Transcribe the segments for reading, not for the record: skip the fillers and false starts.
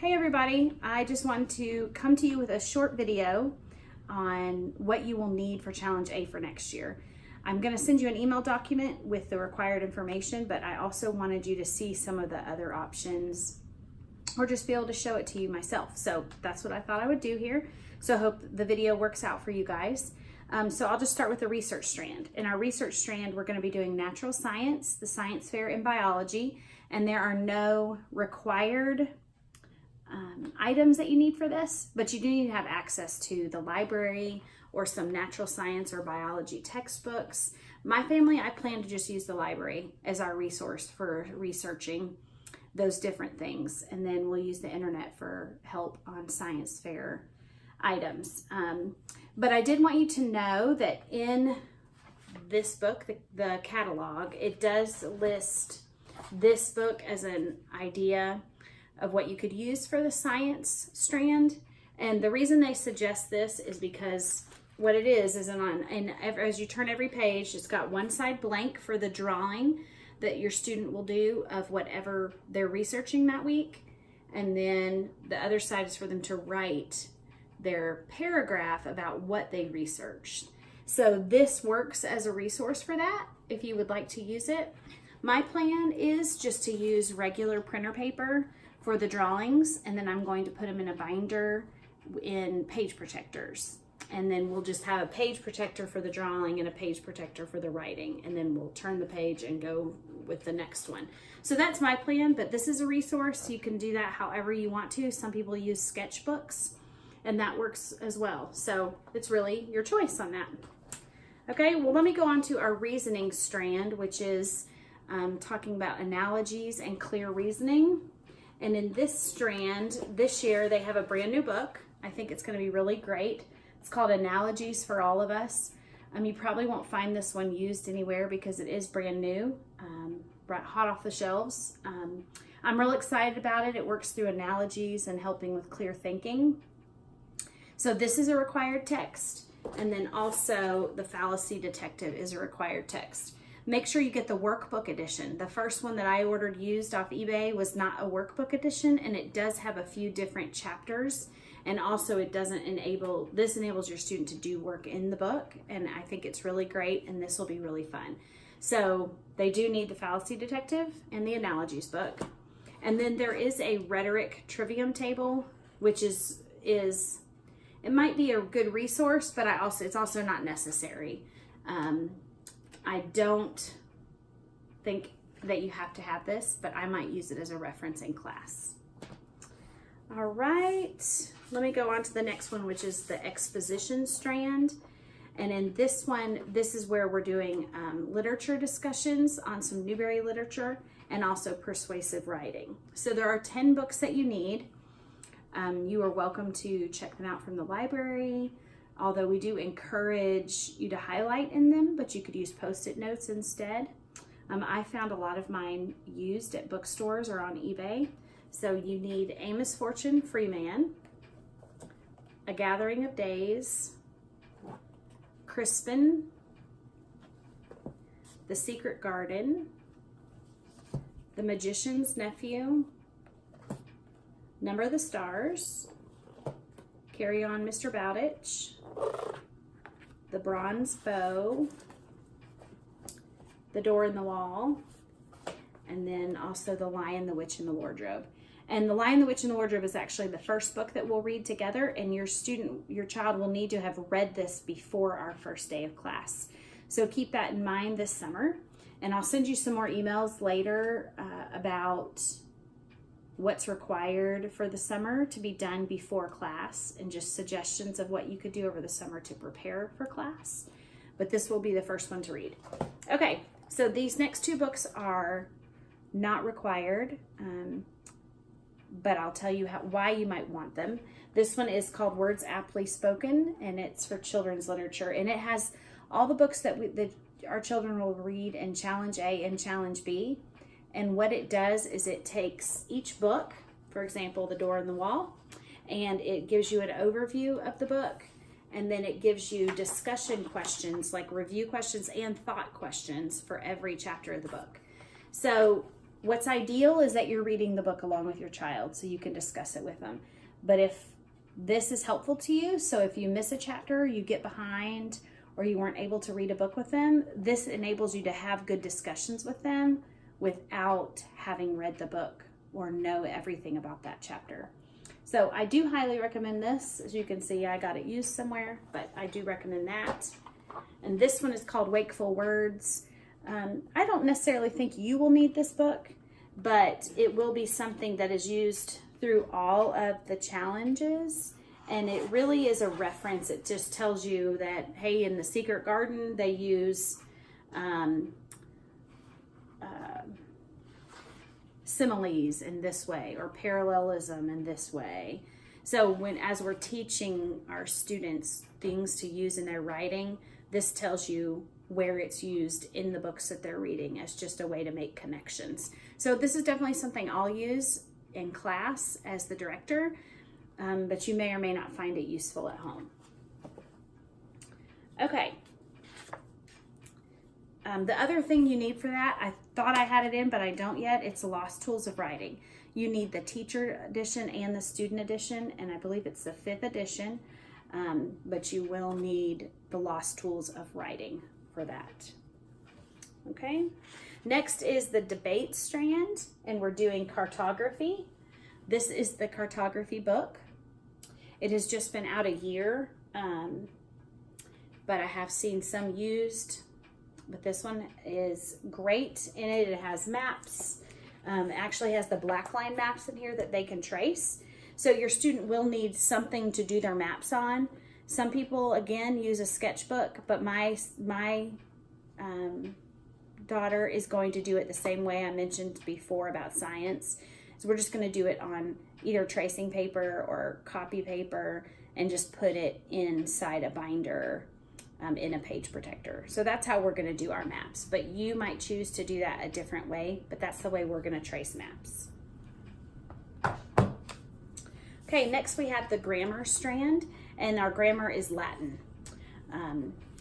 Hey everybody, I just wanted to come to you with a short video on what you will need for Challenge A for next year. I'm going to send you an email document with the required information, but I also wanted you to see some of the other options or just be able to show it to you myself. So that's what I thought I would do here. So I hope the video works out for you guys. So I'll just start with the research strand. In our research strand, we're going to be doing natural science, the science fair, and biology, and there are no required items that you need for this, but you do need to have access to the library or some natural science or biology textbooks. My family, I plan to just use the library as our resource for researching those different things, and then we'll use the internet for help on science fair items. But I did want you to know that in this book, the catalog, it does list this book as an idea of what you could use for the science strand. And the reason they suggest this is because what it is as you turn every page, it's got one side blank for the drawing that your student will do of whatever they're researching that week. And then the other side is for them to write their paragraph about what they researched. So this works as a resource for that if you would like to use it. My plan is just to use regular printer paper for the drawings, and then I'm going to put them in a binder in page protectors. And then we'll just have a page protector for the drawing and a page protector for the writing, and then we'll turn the page and go with the next one. So that's my plan, but this is a resource. You can do that however you want to. Some people use sketchbooks, and that works as well. So it's really your choice on that. Okay, well, let me go on to our reasoning strand, which is talking about analogies and clear reasoning. And in this strand, this year, they have a brand new book. I think it's going to be really great. It's called Analogies for All of Us. You probably won't find this one used anywhere because it is brand new, right hot off the shelves. I'm real excited about it. It works through analogies and helping with clear thinking. So this is a required text. And then also the fallacy detective is a required text. Make sure you get the workbook edition. The first one that I ordered used off eBay was not a workbook edition, and it does have a few different chapters. And also this enables your student to do work in the book, and I think it's really great, and this will be really fun. So they do need the fallacy detective and the analogies book. And then there is a rhetoric trivium table, which is it might be a good resource, but it's also not necessary. I don't think that you have to have this, but I might use it as a reference in class. All right, let me go on to the next one, which is the exposition strand. And in this one, this is where we're doing literature discussions on some Newbery literature and also persuasive writing. So there are 10 books that you need. You are welcome to check them out from the library, although we do encourage you to highlight in them, but you could use Post-it notes instead. I found a lot of mine used at bookstores or on eBay. So you need A Misfortune, Freeman, A Gathering of Days, Crispin, The Secret Garden, The Magician's Nephew, Number of the Stars, Carry On, Mr. Bowditch, The Bronze Bow, The Door in the Wall, and then also The Lion, the Witch, and the Wardrobe. And The Lion, the Witch, and the Wardrobe is actually the first book that we'll read together, and your child will need to have read this before our first day of class. So keep that in mind this summer. And I'll send you some more emails later about what's required for the summer to be done before class and just suggestions of what you could do over the summer to prepare for class. But this will be the first one to read. Okay, so these next two books are not required, but I'll tell you why you might want them. This one is called Words Aptly Spoken, and it's for children's literature, and it has all the books that our children will read in Challenge A and Challenge B. And what it does is it takes each book, for example, The Door in the Wall, and it gives you an overview of the book, and then it gives you discussion questions, like review questions and thought questions for every chapter of the book. So What's ideal is that you're reading the book along with your child so you can discuss it with them. But if this is helpful to you, so if you miss a chapter, you get behind, or you weren't able to read a book with them, this enables you to have good discussions with them without having read the book or know everything about that chapter. So I do highly recommend this. As you can see, I got it used somewhere, but I do recommend that. And this one is called Wakeful Words. I don't necessarily think you will need this book, but it will be something that is used through all of the challenges. And it really is a reference. It just tells you that, hey, in the Secret Garden, they use similes in this way, or parallelism in this way. So as we're teaching our students things to use in their writing, this tells you where it's used in the books that they're reading as just a way to make connections. So this is definitely something I'll use in class as the director, but you may or may not find it useful at home. Okay. The other thing you need for that, I thought I had it in, but I don't yet. It's Lost Tools of Writing. You need the teacher edition and the student edition, and I believe it's the 5th edition, but you will need the Lost Tools of Writing for that. Okay. Next is the debate strand, and we're doing cartography. This is the cartography book. It has just been out a year, but I have seen some used. But this one is great in it. It has maps. It actually has the black line maps in here that they can trace. So your student will need something to do their maps on. Some people, again, use a sketchbook, but my daughter is going to do it the same way I mentioned before about science. So we're just going to do it on either tracing paper or copy paper and just put it inside a binder in a page protector. So that's how we're going to do our maps. But you might choose to do that a different way, but that's the way we're going to trace maps. Okay, next we have the grammar strand, and our grammar is Latin.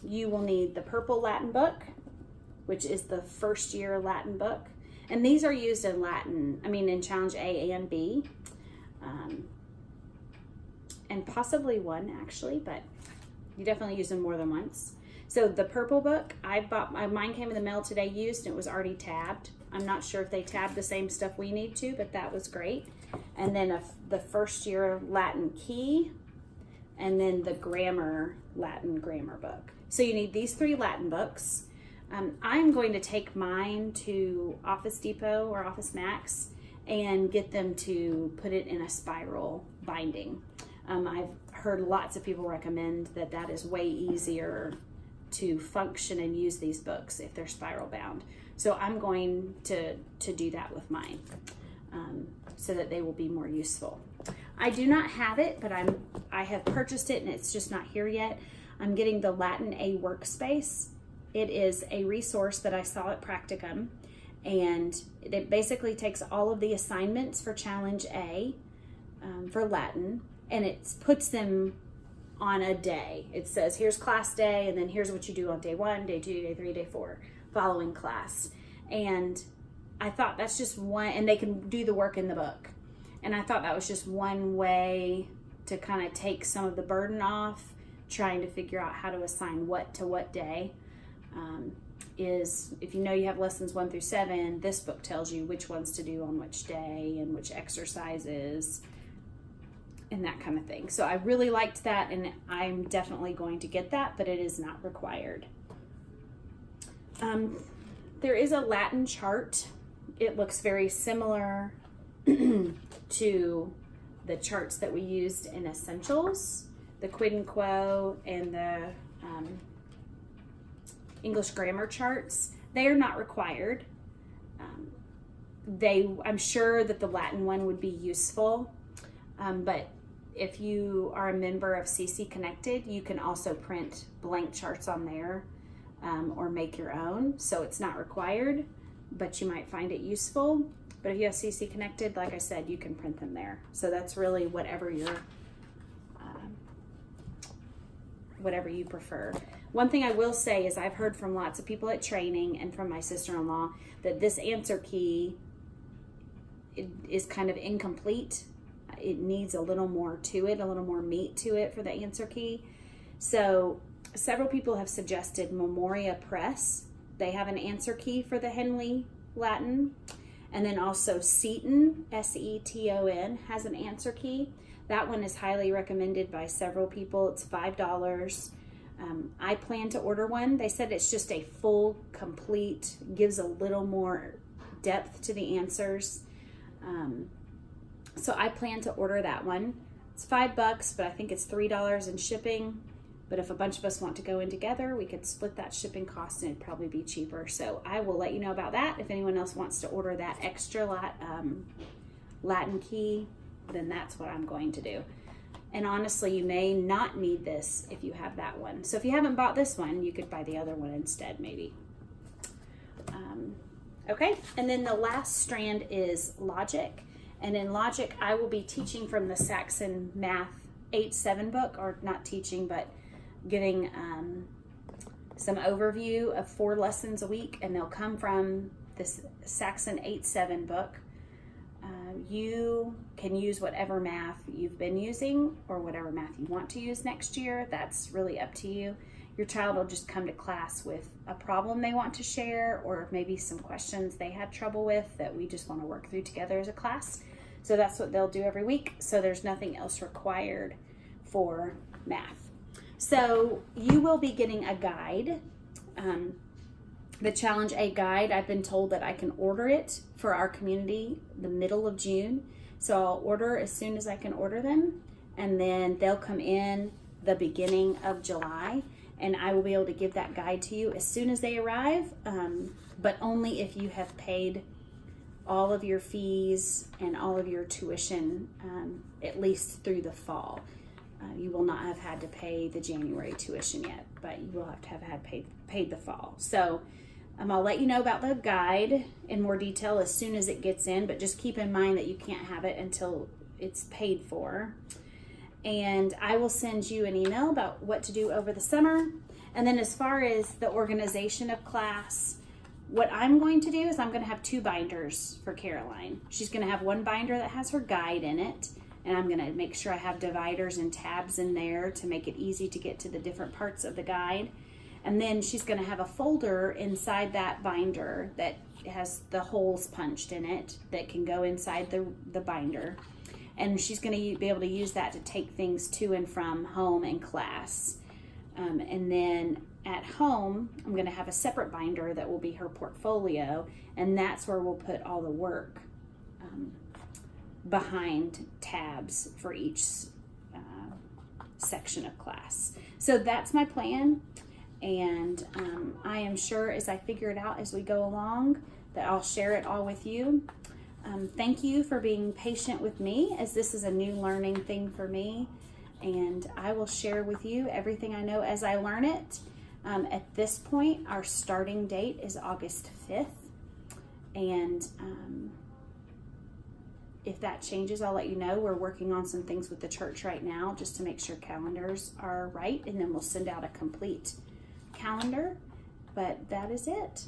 You will need the purple Latin book, which is the first year Latin book. And these are used in Latin, in Challenge A and B. And possibly one actually, but you definitely use them more than once. So the purple book, mine came in the mail today used, and it was already tabbed. I'm not sure if they tabbed the same stuff we need to, but that was great. And then the first year Latin key, and then the grammar Latin grammar book. So you need these 3 Latin books. I'm going to take mine to Office Depot or Office Max and get them to put it in a spiral binding. I've heard lots of people recommend that is way easier to function and use these books if they're spiral bound. So I'm going to do that with mine so that they will be more useful. I do not have it, but I have purchased it and it's just not here yet. I'm getting the Latin A workspace. It is a resource that I saw at Practicum, and it basically takes all of the assignments for Challenge A for Latin, and it puts them on a day. It says, here's class day, and then here's what you do on day 1, day 2, day 3, day 4, following class. And I thought that's just one, and they can do the work in the book. And I thought that was just one way to kind of take some of the burden off, trying to figure out how to assign what to what day. Is if you know you have lessons 1 through 7, this book tells you which ones to do on which day and which exercises and that kind of thing. So I really liked that, and I'm definitely going to get that, but it is not required. There is a Latin chart. It looks very similar to the charts that we used in Essentials, the Quid and Quo and the English grammar charts. They are not required. I'm sure that the Latin one would be useful, but if you are a member of CC Connected, you can also print blank charts on there or make your own. So it's not required, but you might find it useful. But if you have CC Connected, like I said, you can print them there. So that's really whatever you prefer. One thing I will say is I've heard from lots of people at training and from my sister-in-law that this answer key is kind of incomplete. It needs a little more to it, a little more meat to it for the answer key. So several people have suggested Memoria Press. They have an answer key for the Henley Latin. And then also Seton, Seton, has an answer key. That one is highly recommended by several people. It's $5. I plan to order one. They said it's just a full, complete, gives a little more depth to the answers. So I plan to order that one. It's $5, but I think it's $3 in shipping. But if a bunch of us want to go in together, we could split that shipping cost and it'd probably be cheaper. So I will let you know about that. If anyone else wants to order that extra Latin key, then that's what I'm going to do. And honestly, you may not need this if you have that one. So if you haven't bought this one, you could buy the other one instead, maybe. Okay, and then the last strand is logic. And in logic, I will be teaching from the Saxon Math 8-7 book, or not teaching, but giving some overview of 4 lessons a week, and they'll come from this Saxon 8-7 book. You can use whatever math you've been using or whatever math you want to use next year. That's really up to you. Your child will just come to class with a problem they want to share, or maybe some questions they had trouble with that we just want to work through together as a class. So that's what they'll do every week. So there's nothing else required for math. So you will be getting a guide, the Challenge A guide. I've been told that I can order it for our community the middle of June. So I'll order as soon as I can order them, and then they'll come in the beginning of July, and I will be able to give that guide to you as soon as they arrive, but only if you have paid all of your fees and all of your tuition, at least through the fall. You will not have had to pay the January tuition yet, but you will have to have had paid the fall. So I'll let you know about the guide in more detail as soon as it gets in, but just keep in mind that you can't have it until it's paid for. And I will send you an email about what to do over the summer. And then as far as the organization of class, what I'm going to do is I'm going to have 2 binders for Caroline. She's going to have one binder that has her guide in it, and I'm going to make sure I have dividers and tabs in there to make it easy to get to the different parts of the guide. And then she's going to have a folder inside that binder that has the holes punched in it that can go inside the binder. And she's going to be able to use that to take things to and from home and class. And then at home, I'm going to have a separate binder that will be her portfolio, and that's where we'll put all the work behind tabs for each section of class. So that's my plan, and I am sure as I figure it out as we go along that I'll share it all with you. Thank you for being patient with me, as this is a new learning thing for me, and I will share with you everything I know as I learn it. At this point, our starting date is August 5th, and if that changes, I'll let you know. We're working on some things with the church right now just to make sure calendars are right, and then we'll send out a complete calendar. But that is it.